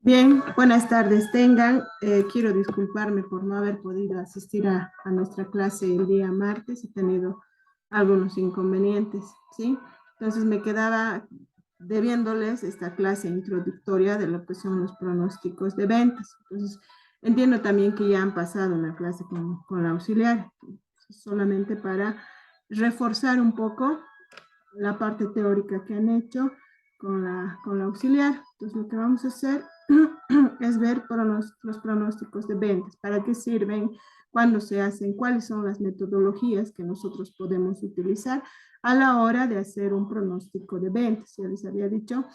Bien, buenas tardes tengan. Quiero disculparme por no haber podido asistir a nuestra clase el día martes. He tenido algunos inconvenientes, ¿sí? Entonces me quedaba debiéndoles esta clase introductoria de lo que son los pronósticos de ventas. Entonces, entiendo también que ya han pasado una clase con la auxiliar, solamente para reforzar un poco la parte teórica que han hecho con la auxiliar. Entonces, lo que vamos a hacer es ver los pronósticos de ventas, para qué sirven, cuándo se hacen, cuáles son las metodologías que nosotros podemos utilizar a la hora de hacer un pronóstico de ventas. Ya les había dicho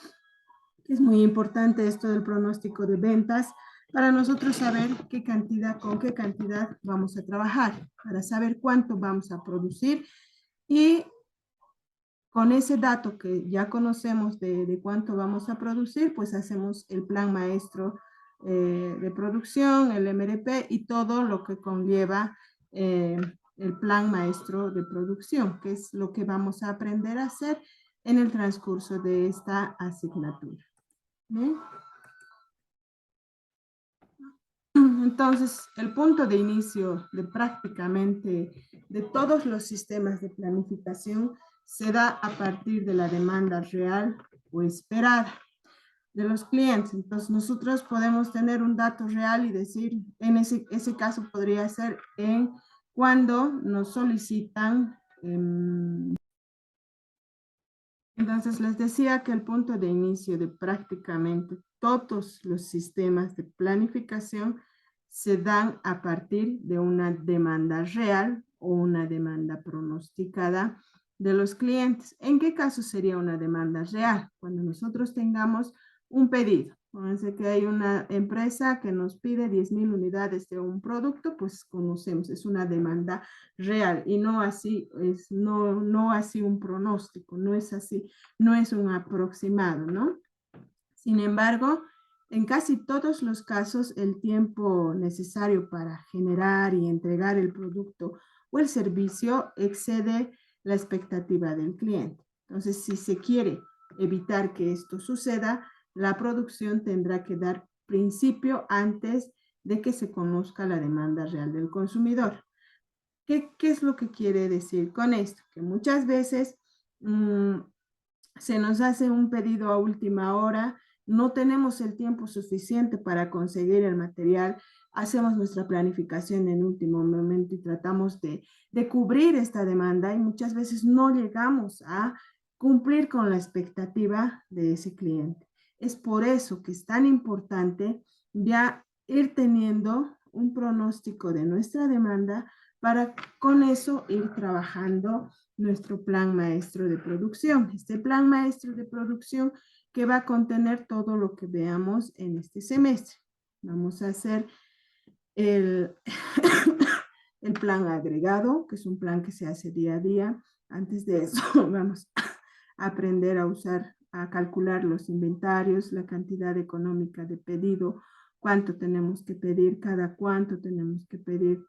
que es muy importante esto del pronóstico de ventas para nosotros saber con qué cantidad vamos a trabajar, para saber cuánto vamos a producir y con ese dato que ya conocemos de cuánto vamos a producir, pues hacemos el plan maestro de producción, el MRP y todo lo que conlleva el plan maestro de producción, que es lo que vamos a aprender a hacer en el transcurso de esta asignatura. ¿Bien? Entonces, el punto de inicio de prácticamente de todos los sistemas de planificación se da a partir de la demanda real o esperada de los clientes. Entonces, nosotros podemos tener un dato real y decir, en ese caso podría ser en cuando nos solicitan. Entonces, les decía que el punto de inicio de prácticamente todos los sistemas de planificación se dan a partir de una demanda real o una demanda pronosticada de los clientes. ¿En qué caso sería una demanda real? Cuando nosotros tengamos un pedido. Fíjense que hay una empresa que nos pide 10,000 unidades de un producto, pues conocemos, es una demanda real y no así, no así un pronóstico, no es así, no es un aproximado, ¿no? Sin embargo, en casi todos los casos, el tiempo necesario para generar y entregar el producto o el servicio excede la expectativa del cliente. Entonces, si se quiere evitar que esto suceda, la producción tendrá que dar principio antes de que se conozca la demanda real del consumidor. ¿Qué es lo que quiere decir con esto? Que muchas veces se nos hace un pedido a última hora, no tenemos el tiempo suficiente para conseguir el material, hacemos nuestra planificación en último momento y tratamos de cubrir esta demanda y muchas veces no llegamos a cumplir con la expectativa de ese cliente. Es por eso que es tan importante ya ir teniendo un pronóstico de nuestra demanda para con eso ir trabajando nuestro plan maestro de producción. Este plan maestro de producción que va a contener todo lo que veamos en este semestre. Vamos a hacer el, el plan agregado, que es un plan que se hace día a día. Antes de eso, vamos a aprender a usar, a calcular los inventarios, la cantidad económica de pedido, cuánto tenemos que pedir, cada cuánto tenemos que pedir,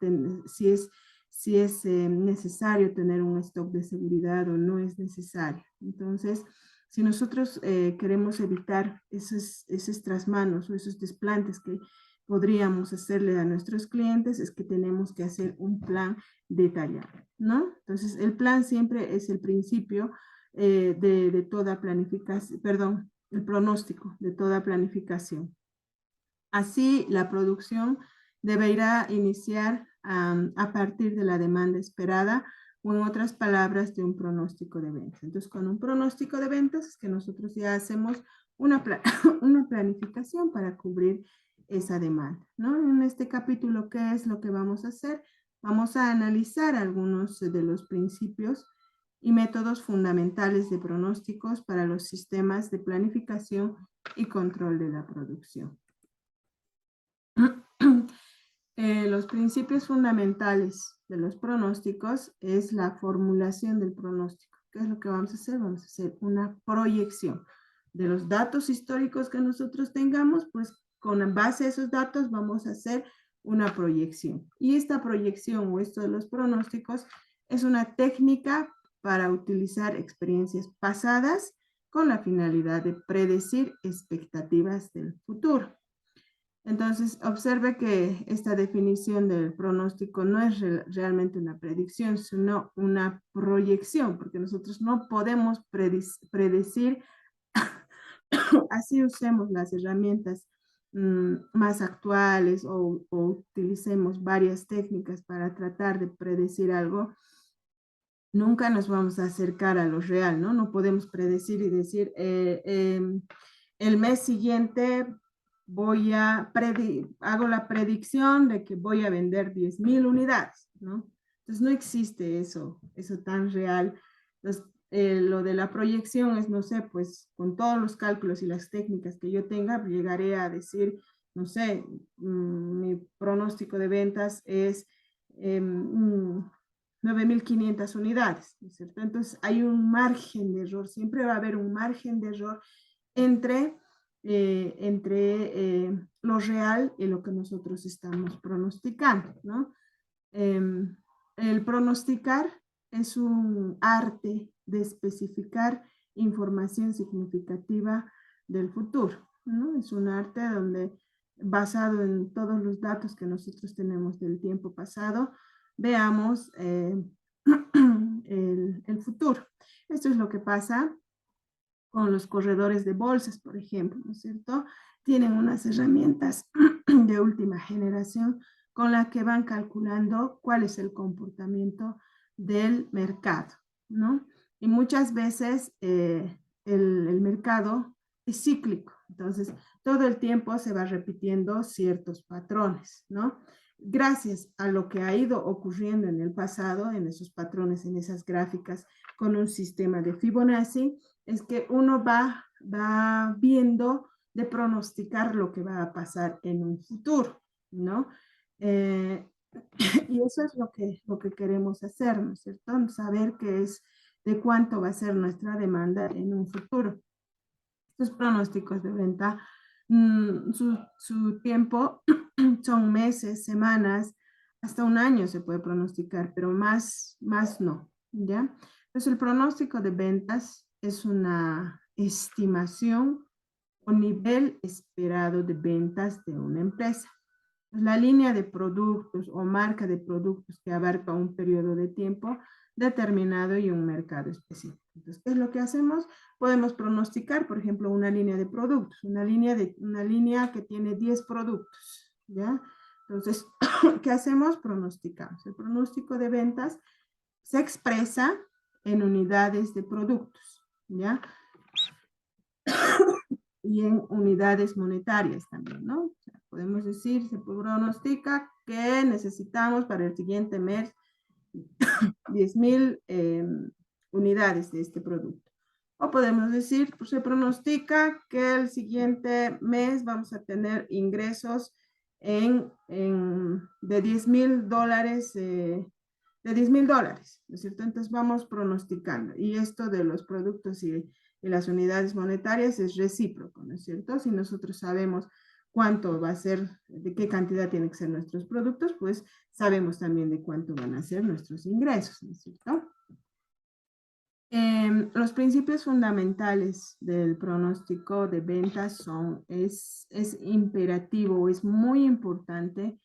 si es necesario tener un stock de seguridad o no es necesario. Entonces, si nosotros queremos evitar esos trasmanos o esos desplantes que podríamos hacerle a nuestros clientes, es que tenemos que hacer un plan detallado, ¿no? Entonces, el plan siempre es el principio de toda planificación, perdón, el pronóstico de toda planificación. Así, la producción deberá iniciar a partir de la demanda esperada o en otras palabras de un pronóstico de ventas. Entonces, con un pronóstico de ventas es que nosotros ya hacemos una planificación para cubrir esa demanda, ¿no? En este capítulo, ¿qué es lo que vamos a hacer? Vamos a analizar algunos de los principios y métodos fundamentales de pronósticos para los sistemas de planificación y control de la producción. Los principios fundamentales de los pronósticos es la formulación del pronóstico. ¿Qué es lo que vamos a hacer? Vamos a hacer una proyección de los datos históricos que nosotros tengamos, pues con base a esos datos vamos a hacer una proyección. Y esta proyección o esto de los pronósticos es una técnica para utilizar experiencias pasadas con la finalidad de predecir expectativas del futuro. Entonces, observe que esta definición del pronóstico no es realmente una predicción, sino una proyección, porque nosotros no podemos predecir, así usemos las herramientas más actuales o utilicemos varias técnicas para tratar de predecir algo, nunca nos vamos a acercar a lo real, ¿no? No podemos predecir y decir, el mes siguiente hago la predicción de que voy a vender 10,000 unidades, ¿no? Entonces no existe eso tan real. Entonces, lo de la proyección es, no sé, pues con todos los cálculos y las técnicas que yo tenga, llegaré a decir, no sé, mi pronóstico de ventas es 9,500 unidades, ¿no es cierto? Entonces hay un margen de error, siempre va a haber un margen de error entre lo real y lo que nosotros estamos pronosticando, ¿no? El pronosticar es un arte de especificar información significativa del futuro, ¿no? Es un arte donde, basado en todos los datos que nosotros tenemos del tiempo pasado, veamos el futuro. Esto es lo que pasa con los corredores de bolsas, por ejemplo, ¿no es cierto? Tienen unas herramientas de última generación con las que van calculando cuál es el comportamiento del mercado, ¿no? Y muchas veces el mercado es cíclico, entonces todo el tiempo se va repitiendo ciertos patrones, ¿no? Gracias a lo que ha ido ocurriendo en el pasado, en esos patrones, en esas gráficas, con un sistema de Fibonacci, es que uno va viendo de pronosticar lo que va a pasar en un futuro, ¿no? Eh, y eso es lo que queremos hacer, ¿no es cierto? Saber qué es, de cuánto va a ser nuestra demanda en un futuro. Estos pronósticos de venta, su tiempo son meses, semanas, hasta un año se puede pronosticar, pero más no, ¿ya? Entonces el pronóstico de ventas es una estimación o nivel esperado de ventas de una empresa. La línea de productos o marca de productos que abarca un periodo de tiempo determinado y un mercado específico. Entonces, ¿qué es lo que hacemos? Podemos pronosticar, por ejemplo, una línea de productos, una línea que tiene 10 productos, ¿ya? Entonces, ¿qué hacemos? Pronosticamos. El pronóstico de ventas se expresa en unidades de productos, ¿ya? Y en unidades monetarias también, ¿no? O sea, podemos decir, se pronostica que necesitamos para el siguiente mes 10,000 unidades de este producto. O podemos decir, pues se pronostica que el siguiente mes vamos a tener ingresos de $10,000, de $10,000, ¿no es cierto? Entonces vamos pronosticando. Y esto de los productos y las unidades monetarias es recíproco, ¿no es cierto? Si nosotros sabemos cuánto va a ser, de qué cantidad tienen que ser nuestros productos, pues sabemos también de cuánto van a ser nuestros ingresos, ¿no es cierto? Los principios fundamentales del pronóstico de ventas es imperativo, es muy importante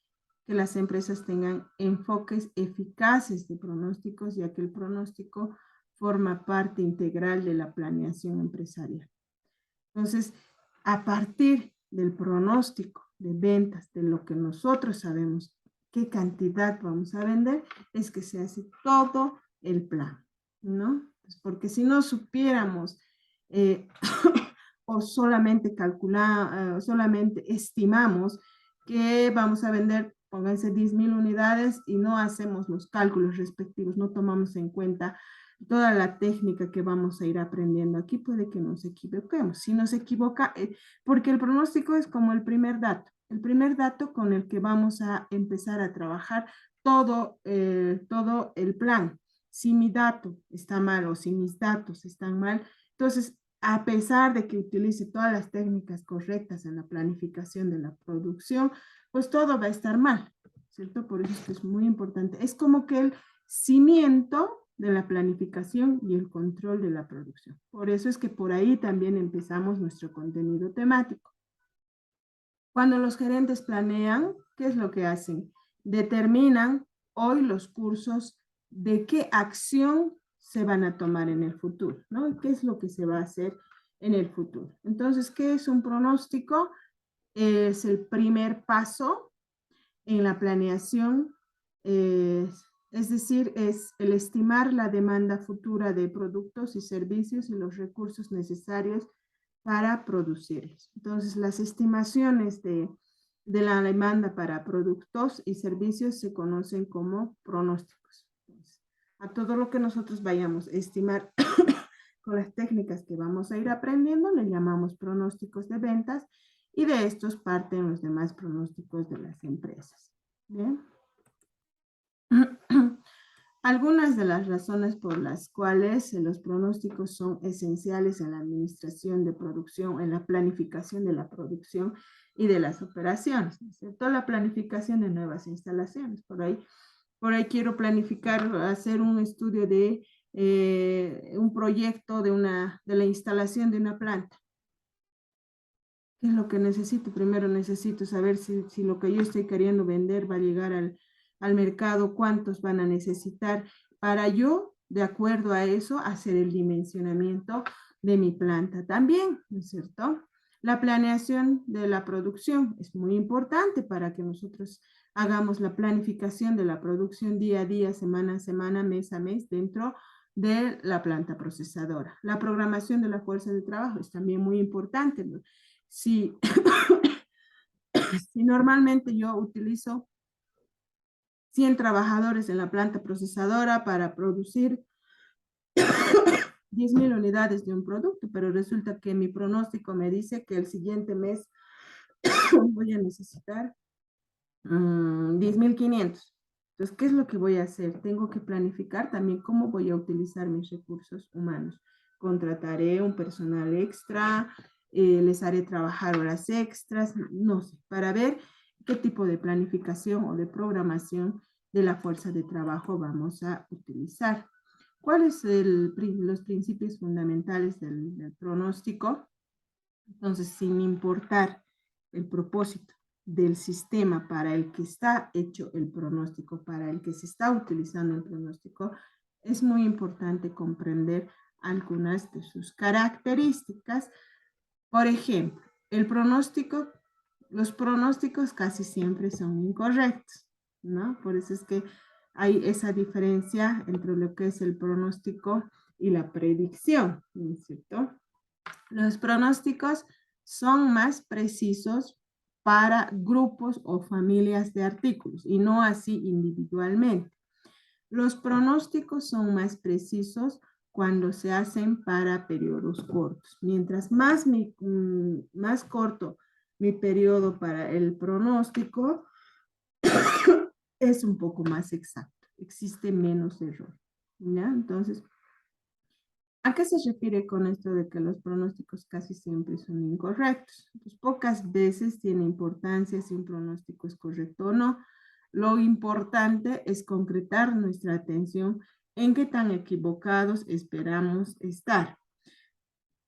que las empresas tengan enfoques eficaces de pronósticos, ya que el pronóstico forma parte integral de la planeación empresarial. Entonces, a partir del pronóstico de ventas, de lo que nosotros sabemos, qué cantidad vamos a vender, es que se hace todo el plan, ¿no? Porque si no supiéramos o solamente calculamos, solamente estimamos que vamos a vender, pónganse 10,000 unidades y no hacemos los cálculos respectivos, no tomamos en cuenta toda la técnica que vamos a ir aprendiendo aquí, puede que nos equivoquemos. Si nos equivoca, porque el pronóstico es como el primer dato con el que vamos a empezar a trabajar todo el plan. Si mi dato está mal o si mis datos están mal, entonces, a pesar de que utilice todas las técnicas correctas en la planificación de la producción, pues todo va a estar mal, ¿cierto? Por eso es muy importante. Es como que el cimiento de la planificación y el control de la producción. Por eso es que por ahí también empezamos nuestro contenido temático. Cuando los gerentes planean, ¿qué es lo que hacen? Determinan hoy los cursos de qué acción se van a tomar en el futuro, ¿no? ¿Qué es lo que se va a hacer en el futuro? Entonces, ¿qué es un pronóstico? Es el primer paso en la planeación, es decir, es el estimar la demanda futura de productos y servicios y los recursos necesarios para producirlos. Entonces, las estimaciones de la demanda para productos y servicios se conocen como pronósticos. Entonces, a todo lo que nosotros vayamos a estimar con las técnicas que vamos a ir aprendiendo, le llamamos pronósticos de ventas y de estos parten los demás pronósticos de las empresas. Bien. Algunas de las razones por las cuales los pronósticos son esenciales en la administración de producción, en la planificación de la producción y de las operaciones, ¿no es cierto? La planificación de nuevas instalaciones. Por ahí quiero planificar, hacer un estudio de un proyecto de la instalación de una planta. ¿Qué es lo que necesito? Primero necesito saber si lo que yo estoy queriendo vender va a llegar al mercado, cuántos van a necesitar, para yo, de acuerdo a eso, hacer el dimensionamiento de mi planta también, ¿no es cierto? La planeación de la producción es muy importante para que nosotros hagamos la planificación de la producción día a día, semana a semana, mes a mes, dentro de la planta procesadora. La programación de la fuerza de trabajo es también muy importante, ¿no? Si, si normalmente yo utilizo 100 trabajadores en la planta procesadora para producir 10.000 unidades de un producto, pero resulta que mi pronóstico me dice que el siguiente mes voy a necesitar 10.500. Entonces, ¿qué es lo que voy a hacer? Tengo que planificar también cómo voy a utilizar mis recursos humanos. Contrataré un personal extra, les haré trabajar horas extras, no sé, para ver qué tipo de planificación o de programación de la fuerza de trabajo vamos a utilizar. ¿Cuáles son los principios fundamentales del pronóstico? Entonces, sin importar el propósito del sistema para el que está hecho el pronóstico, para el que se está utilizando el pronóstico, es muy importante comprender algunas de sus características. Por ejemplo, los pronósticos casi siempre son incorrectos, ¿no? Por eso es que hay esa diferencia entre lo que es el pronóstico y la predicción, ¿no es cierto? Los pronósticos son más precisos para grupos o familias de artículos y no así individualmente. Los pronósticos son más precisos cuando se hacen para periodos cortos. Mientras más corto mi periodo para el pronóstico, es un poco más exacto. Existe menos error. ¿Ya? Entonces, ¿a qué se refiere con esto de que los pronósticos casi siempre son incorrectos? Pues pocas veces tiene importancia si un pronóstico es correcto o no. Lo importante es concretar nuestra atención en qué tan equivocados esperamos estar.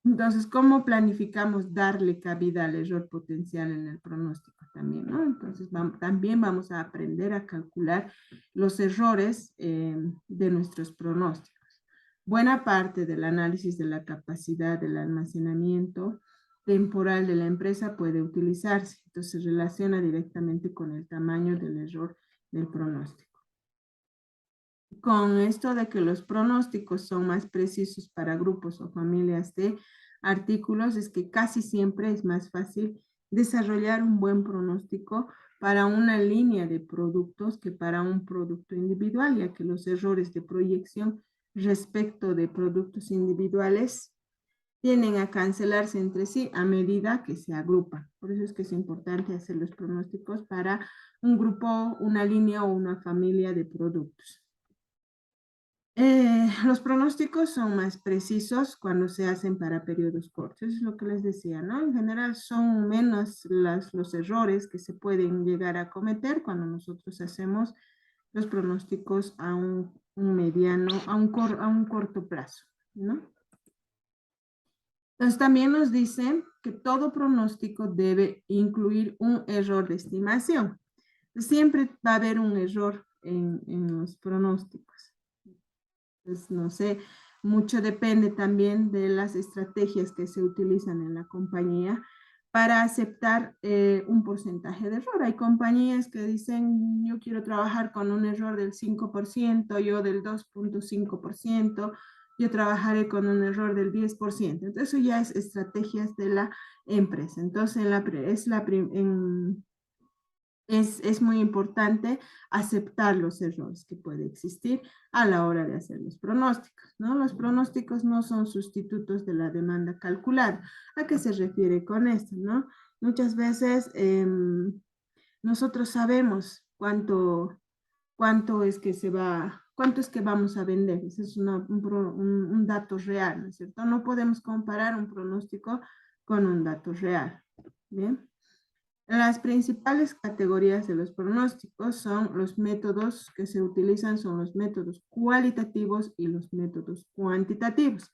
Entonces, ¿cómo planificamos darle cabida al error potencial en el pronóstico también, ¿no? Entonces, también vamos a aprender a calcular los errores de nuestros pronósticos. Buena parte del análisis de la capacidad del almacenamiento temporal de la empresa puede utilizarse. Entonces, se relaciona directamente con el tamaño del error del pronóstico. Con esto de que los pronósticos son más precisos para grupos o familias de artículos, es que casi siempre es más fácil desarrollar un buen pronóstico para una línea de productos que para un producto individual, ya que los errores de proyección respecto de productos individuales tienden a cancelarse entre sí a medida que se agrupan. Por eso es que es importante hacer los pronósticos para un grupo, una línea o una familia de productos. Los pronósticos son más precisos cuando se hacen para periodos cortos, es lo que les decía, ¿no? En general son menos los errores que se pueden llegar a cometer cuando nosotros hacemos los pronósticos a un mediano, a un corto plazo, ¿no? Entonces también nos dice que todo pronóstico debe incluir un error de estimación. Siempre va a haber un error en los pronósticos. Pues no sé, mucho depende también de las estrategias que se utilizan en la compañía para aceptar un porcentaje de error. Hay compañías que dicen, yo quiero trabajar con un error del 5%, yo del 2.5%, yo trabajaré con un error del 10%. Entonces, eso ya es estrategias de la empresa. Entonces, es muy importante aceptar los errores que puede existir a la hora de hacer los pronósticos, ¿no? Los pronósticos no son sustitutos de la demanda calculada. ¿A qué se refiere con esto, no? Muchas veces nosotros sabemos cuánto es que cuánto es que vamos a vender. Ese es un dato real, ¿no es cierto? No podemos comparar un pronóstico con un dato real, ¿bien? Las principales categorías de los pronósticos son los métodos que se utilizan, son los métodos cualitativos y los métodos cuantitativos.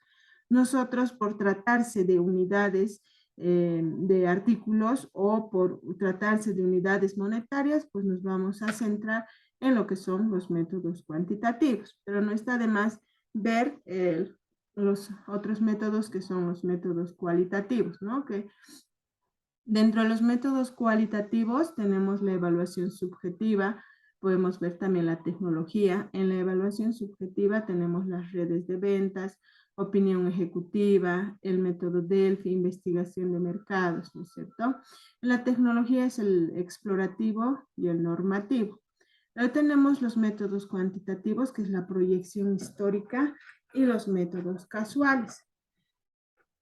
Nosotros, por tratarse de unidades de artículos o por tratarse de unidades monetarias, pues nos vamos a centrar en lo que son los métodos cuantitativos, pero no está de más ver los otros métodos que son los métodos cualitativos, ¿no? Que dentro de los métodos cualitativos tenemos la evaluación subjetiva, podemos ver también la tecnología. En la evaluación subjetiva tenemos las redes de ventas, opinión ejecutiva, el método Delphi, investigación de mercados, ¿no es cierto? La tecnología es el explorativo y el normativo. Luego tenemos los métodos cuantitativos, que es la proyección histórica, y los métodos casuales.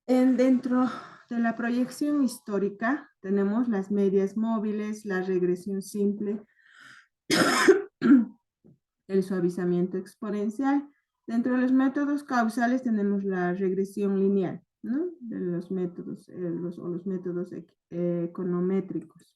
Dentro de la proyección histórica tenemos las medias móviles, la regresión simple, el suavizamiento exponencial. Dentro de los métodos causales tenemos la regresión lineal, ¿no? De los métodos, los métodos econométricos.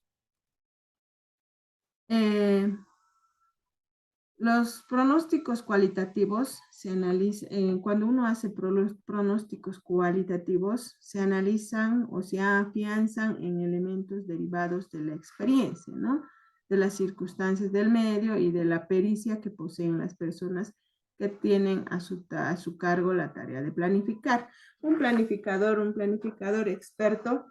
Los pronósticos cualitativos se analizan, cuando uno hace pronósticos cualitativos, se analizan o se afianzan en elementos derivados de la experiencia, ¿no? De las circunstancias del medio y de la pericia que poseen las personas que tienen a su cargo la tarea de planificar. Un planificador experto,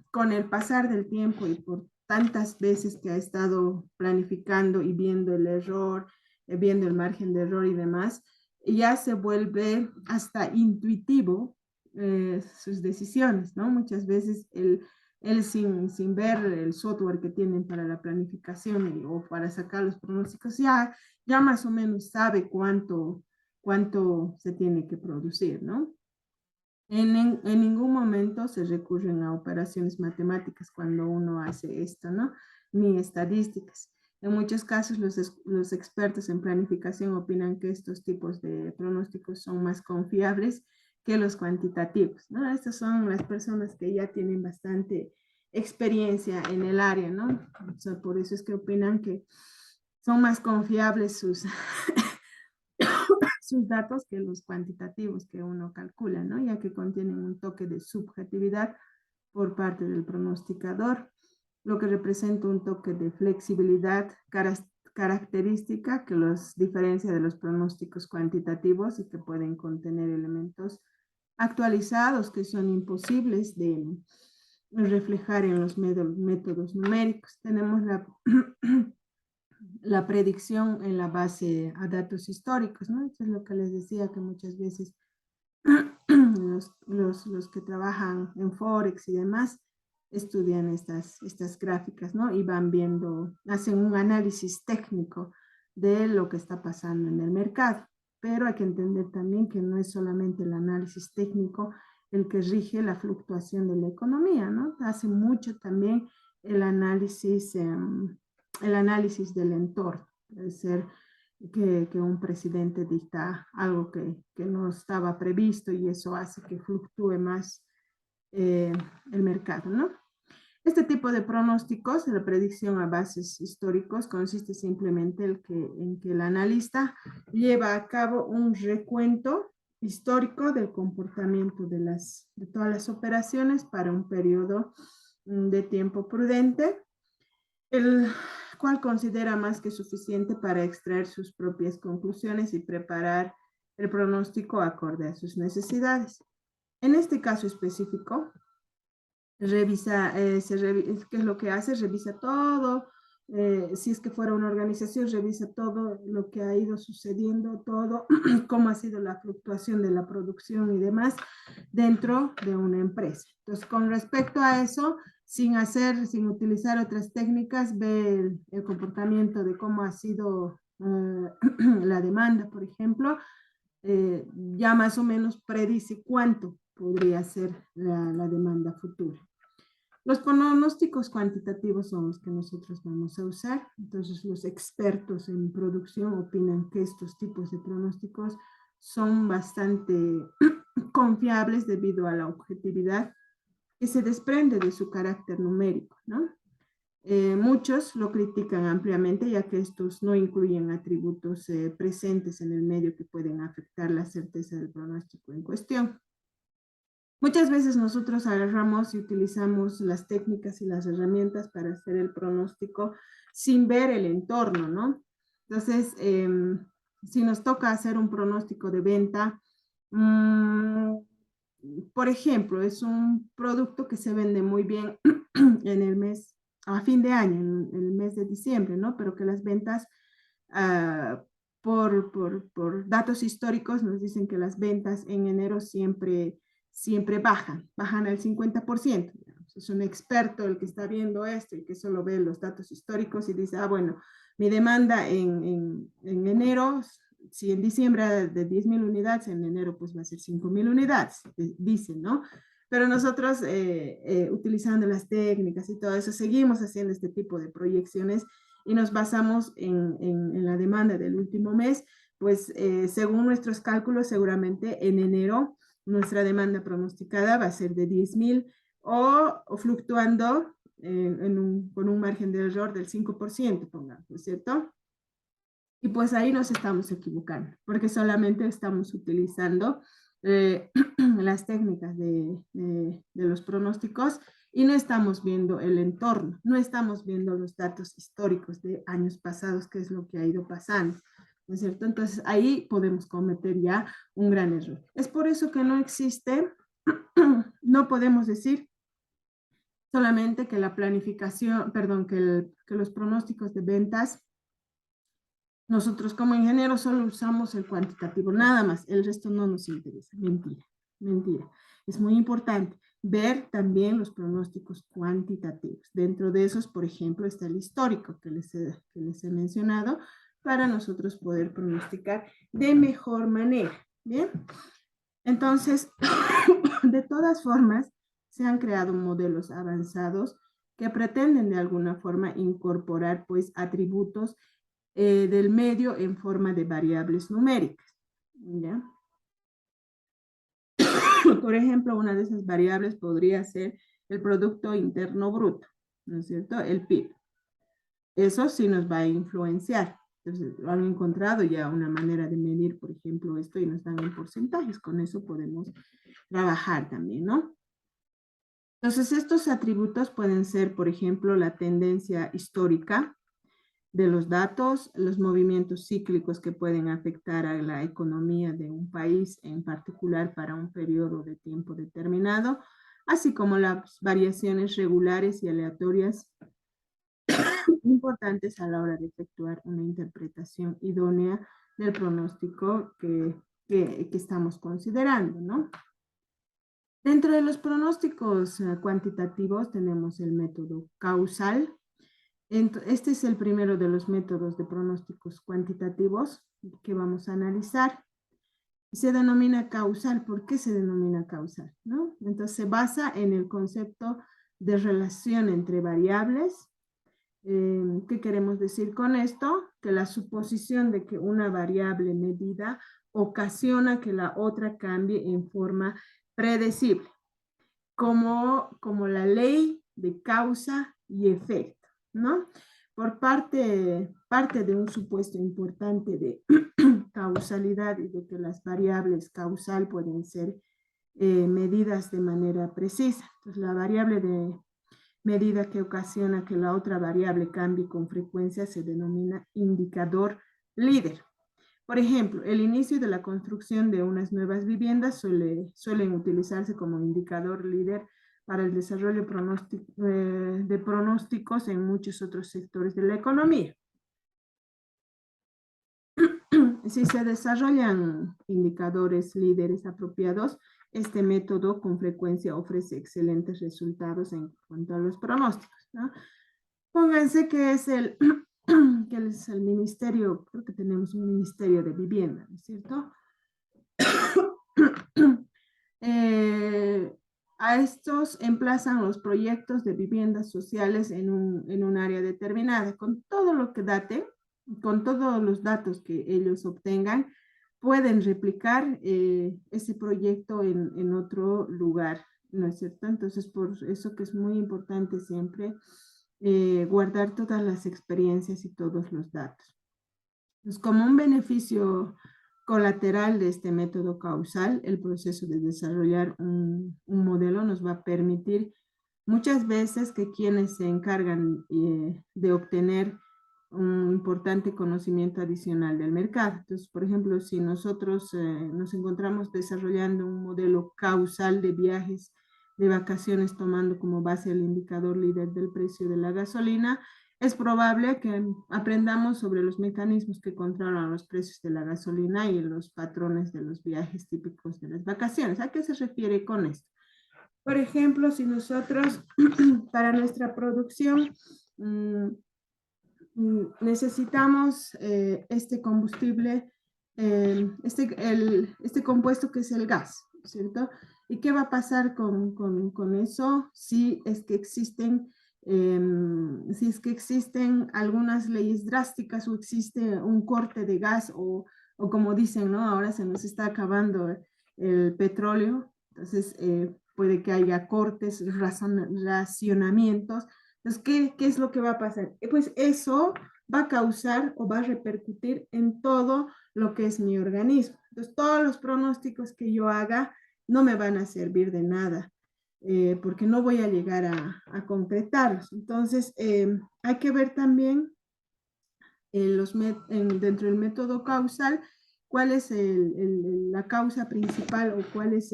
con el pasar del tiempo y por tantas veces que ha estado planificando y viendo el error, viendo el margen de error y demás, ya se vuelve hasta intuitivo sus decisiones, ¿no? Muchas veces él sin ver el software que tienen para la planificación o para sacar los pronósticos, ya más o menos sabe cuánto se tiene que producir, ¿no? En ningún momento se recurren a operaciones matemáticas cuando uno hace esto, ¿no? Ni estadísticas. En muchos casos los expertos en planificación opinan que estos tipos de pronósticos son más confiables que los cuantitativos, ¿no? Estas son las personas que ya tienen bastante experiencia en el área, ¿no? O sea, por eso es que opinan que son más confiables sus datos que los cuantitativos que uno calcula, ¿no? Ya que contienen un toque de subjetividad por parte del pronosticador, lo que representa un toque de flexibilidad característica que los diferencia de los pronósticos cuantitativos y que pueden contener elementos actualizados que son imposibles de reflejar en los métodos numéricos. Tenemos la predicción en la base a datos históricos, ¿no? Eso es lo que les decía, que muchas veces los que trabajan en Forex y demás estudian estas gráficas, ¿no? Y van viendo, hacen un análisis técnico de lo que está pasando en el mercado. Pero hay que entender también que no es solamente el análisis técnico el que rige la fluctuación de la economía, ¿no? Hace mucho también el análisis del entorno. Puede ser que un presidente dicta algo que no estaba previsto y eso hace que fluctúe más el mercado, ¿no? Este tipo de pronósticos, la predicción a bases históricos, consiste simplemente en que el analista lleva a cabo un recuento histórico del comportamiento de todas las operaciones para un periodo de tiempo prudente, el cual considera más que suficiente para extraer sus propias conclusiones y preparar el pronóstico acorde a sus necesidades. En este caso específico, revisa, ¿qué es lo que hace? Revisa todo, si es que fuera una organización, revisa todo lo que ha ido sucediendo, todo, cómo ha sido la fluctuación de la producción y demás dentro de una empresa. Entonces, con respecto a eso, sin utilizar otras técnicas, ve el comportamiento de cómo ha sido la demanda, por ejemplo, ya más o menos predice cuánto podría ser la demanda futura. Los pronósticos cuantitativos son los que nosotros vamos a usar. Entonces, los expertos en producción opinan que estos tipos de pronósticos son bastante confiables debido a la objetividad que se desprende de su carácter numérico, ¿no? Muchos lo critican ampliamente ya que estos no incluyen atributos presentes en el medio que pueden afectar la certeza del pronóstico en cuestión. Muchas veces nosotros agarramos y utilizamos las técnicas y las herramientas para hacer el pronóstico sin ver el entorno, ¿no? Entonces, si nos toca hacer un pronóstico de venta, por ejemplo, es un producto que se vende muy bien en el mes, a fin de año, en el mes de diciembre, ¿no? Pero que las ventas, por datos históricos, nos dicen que las ventas en enero siempre bajan al 50%. Es un experto el que está viendo esto y que solo ve los datos históricos y dice, bueno, mi demanda en enero, si en diciembre de 10,000 unidades, en enero pues va a ser 5,000 unidades, dicen, ¿no? Pero nosotros, utilizando las técnicas y todo eso, seguimos haciendo este tipo de proyecciones y nos basamos en la demanda del último mes, pues según nuestros cálculos, seguramente en enero nuestra demanda pronosticada va a ser de 10,000 o fluctuando con un margen de error del 5%, pongamos, ¿no es cierto? Y pues ahí nos estamos equivocando, porque solamente estamos utilizando las técnicas de los pronósticos y no estamos viendo el entorno, no estamos viendo los datos históricos de años pasados, que es lo que ha ido pasando, ¿no es cierto? Entonces ahí podemos cometer ya un gran error. Es por eso que no existe, no podemos decir solamente que la planificación, perdón, que los pronósticos de ventas, nosotros como ingenieros solo usamos el cuantitativo, nada más, el resto no nos interesa. Mentira, mentira. Es muy importante ver también los pronósticos cuantitativos. Dentro de esos, por ejemplo, está el histórico que les he mencionado para nosotros poder pronosticar de mejor manera. Bien, entonces, de todas formas, se han creado modelos avanzados que pretenden de alguna forma incorporar pues atributos del medio en forma de variables numéricas, ¿ya? Por ejemplo, una de esas variables podría ser el Producto Interno Bruto, ¿no es cierto? El PIB. Eso sí nos va a influenciar. Entonces, han encontrado ya una manera de medir, por ejemplo, esto y nos dan en porcentajes. Con eso podemos trabajar también, ¿no? Entonces, estos atributos pueden ser, por ejemplo, la tendencia histórica de los datos, los movimientos cíclicos que pueden afectar a la economía de un país en particular para un periodo de tiempo determinado, así como las variaciones regulares y aleatorias importantes a la hora de efectuar una interpretación idónea del pronóstico que estamos considerando, ¿no? Dentro de los pronósticos cuantitativos tenemos el método causal. Este es el primero de los métodos de pronósticos cuantitativos que vamos a analizar. Se denomina causal. ¿Por qué se denomina causal? ¿No? Entonces se basa en el concepto de relación entre variables. ¿Qué queremos decir con esto? Que la suposición de que una variable medida ocasiona que la otra cambie en forma predecible, como la ley de causa y efecto, ¿no? Para parte de un supuesto importante de causalidad y de que las variables causal pueden ser medidas de manera precisa. Entonces, la variable de medida que ocasiona que la otra variable cambie con frecuencia se denomina indicador líder. Por ejemplo, el inicio de la construcción de unas nuevas viviendas suelen utilizarse como indicador líder para el desarrollo de pronósticos en muchos otros sectores de la economía. Si se desarrollan indicadores líderes apropiados, este método con frecuencia ofrece excelentes resultados en cuanto a los pronósticos, ¿no? Pónganse que es que es el ministerio, creo que tenemos un ministerio de vivienda, ¿no es cierto? A estos emplazan los proyectos de viviendas sociales en un área determinada, con todo lo que date, con todos los datos que ellos obtengan, pueden replicar ese proyecto en otro lugar, ¿no es cierto? Entonces, por eso que es muy importante siempre guardar todas las experiencias y todos los datos. Pues como un beneficio colateral de este método causal, el proceso de desarrollar un modelo nos va a permitir muchas veces que quienes se encargan de obtener un importante conocimiento adicional del mercado. Entonces, por ejemplo, si nosotros nos encontramos desarrollando un modelo causal de viajes de vacaciones tomando como base el indicador líder del precio de la gasolina, es probable que aprendamos sobre los mecanismos que controlan los precios de la gasolina y los patrones de los viajes típicos de las vacaciones. ¿A qué se refiere con esto? Por ejemplo, si nosotros para nuestra producción necesitamos este combustible, este compuesto que es el gas, ¿cierto? ¿Y qué va a pasar con eso si es que existen algunas leyes drásticas o existe un corte de gas o como dicen, ¿no? Ahora se nos está acabando el petróleo, entonces puede que haya cortes, racionamientos. Entonces, ¿qué es lo que va a pasar? Pues eso va a causar o va a repercutir en todo lo que es mi organismo. Entonces, todos los pronósticos que yo haga no me van a servir de nada. Porque no voy a llegar a concretarlos. Entonces, hay que ver también dentro del método causal cuál es la causa principal o cuál es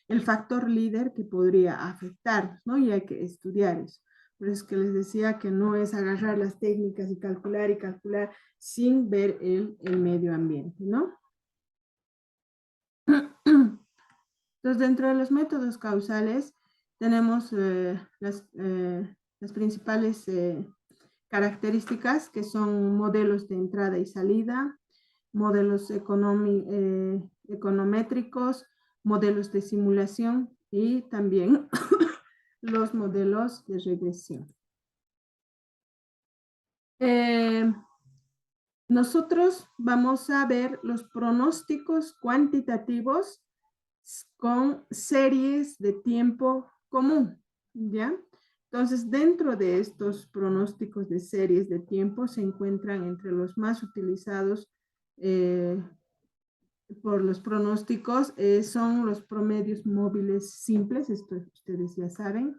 el factor líder que podría afectarnos, ¿no? Y hay que estudiar eso. Por eso es que les decía que no es agarrar las técnicas y calcular sin ver el medio ambiente, ¿no? Entonces, dentro de los métodos causales tenemos las principales características que son modelos de entrada y salida, modelos econométricos, modelos de simulación y también los modelos de regresión. Nosotros vamos a ver los pronósticos cuantitativos con series de tiempo común, ¿ya? Entonces, dentro de estos pronósticos de series de tiempo se encuentran entre los más utilizados por los pronósticos, son los promedios móviles simples, esto ustedes ya saben,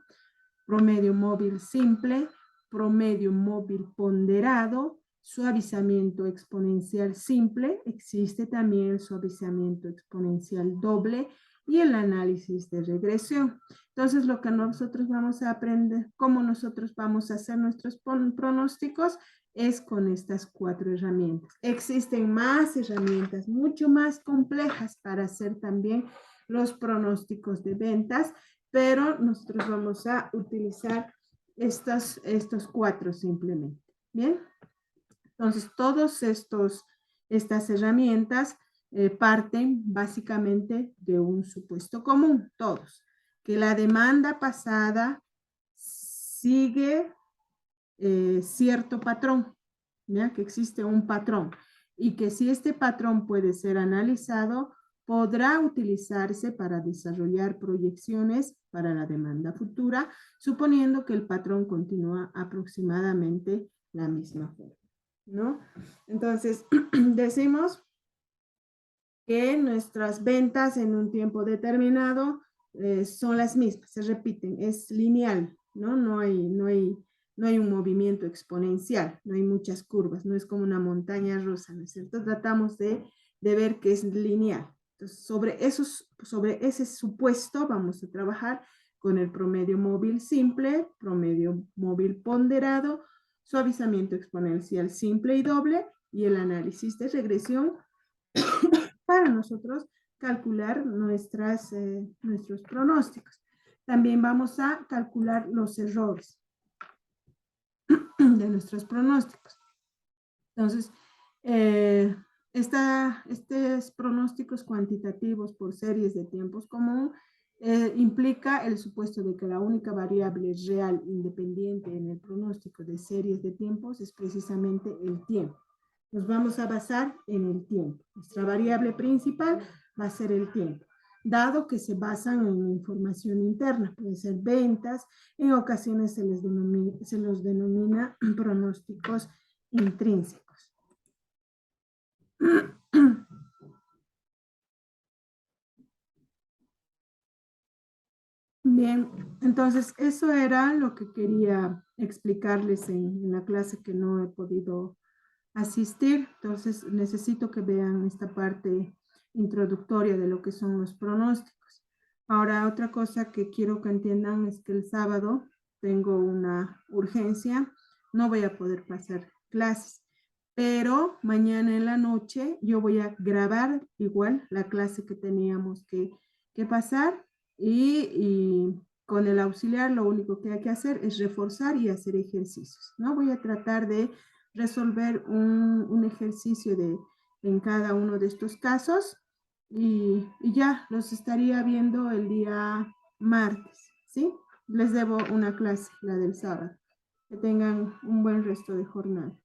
promedio móvil simple, promedio móvil ponderado, suavizamiento exponencial simple, existe también el suavizamiento exponencial doble y el análisis de regresión. Entonces, lo que nosotros vamos a aprender, cómo nosotros vamos a hacer nuestros pronósticos, es con estas 4 herramientas. Existen más herramientas, mucho más complejas para hacer también los pronósticos de ventas, pero nosotros vamos a utilizar estos 4 simplemente. Bien, entonces todas estas herramientas parten básicamente de un supuesto común, todos, que la demanda pasada sigue cierto patrón, ¿ya? Que existe un patrón y que si este patrón puede ser analizado, podrá utilizarse para desarrollar proyecciones para la demanda futura, suponiendo que el patrón continúa aproximadamente la misma forma. ¿no? Entonces, decimos que nuestras ventas en un tiempo determinado son las mismas, se repiten, es lineal, ¿no? No hay un movimiento exponencial, no hay muchas curvas, no es como una montaña rusa, ¿no es cierto? Tratamos de ver que es lineal. Entonces, sobre ese supuesto vamos a trabajar con el promedio móvil simple, promedio móvil ponderado, suavizamiento exponencial simple y doble y el análisis de regresión para nosotros calcular nuestros pronósticos. También vamos a calcular los errores de nuestros pronósticos. Entonces, estos pronósticos cuantitativos por series de tiempos común implica el supuesto de que la única variable real independiente en el pronóstico de series de tiempos es precisamente el tiempo. Nos vamos a basar en el tiempo. Nuestra variable principal va a ser el tiempo, dado que se basan en información interna, pueden ser ventas, en ocasiones se los denomina pronósticos intrínsecos. Bien, entonces eso era lo que quería explicarles en la clase que no he podido asistir. Entonces necesito que vean esta parte introductoria de lo que son los pronósticos. Ahora, otra cosa que quiero que entiendan es que el sábado tengo una urgencia, no voy a poder pasar clases, pero mañana en la noche yo voy a grabar igual la clase que teníamos que pasar y con el auxiliar lo único que hay que hacer es reforzar y hacer ejercicios, ¿no? Voy a tratar de resolver un ejercicio en cada uno de estos casos y ya los estaría viendo el día martes, ¿sí? Les debo una clase, la del sábado. Que tengan un buen resto de jornada.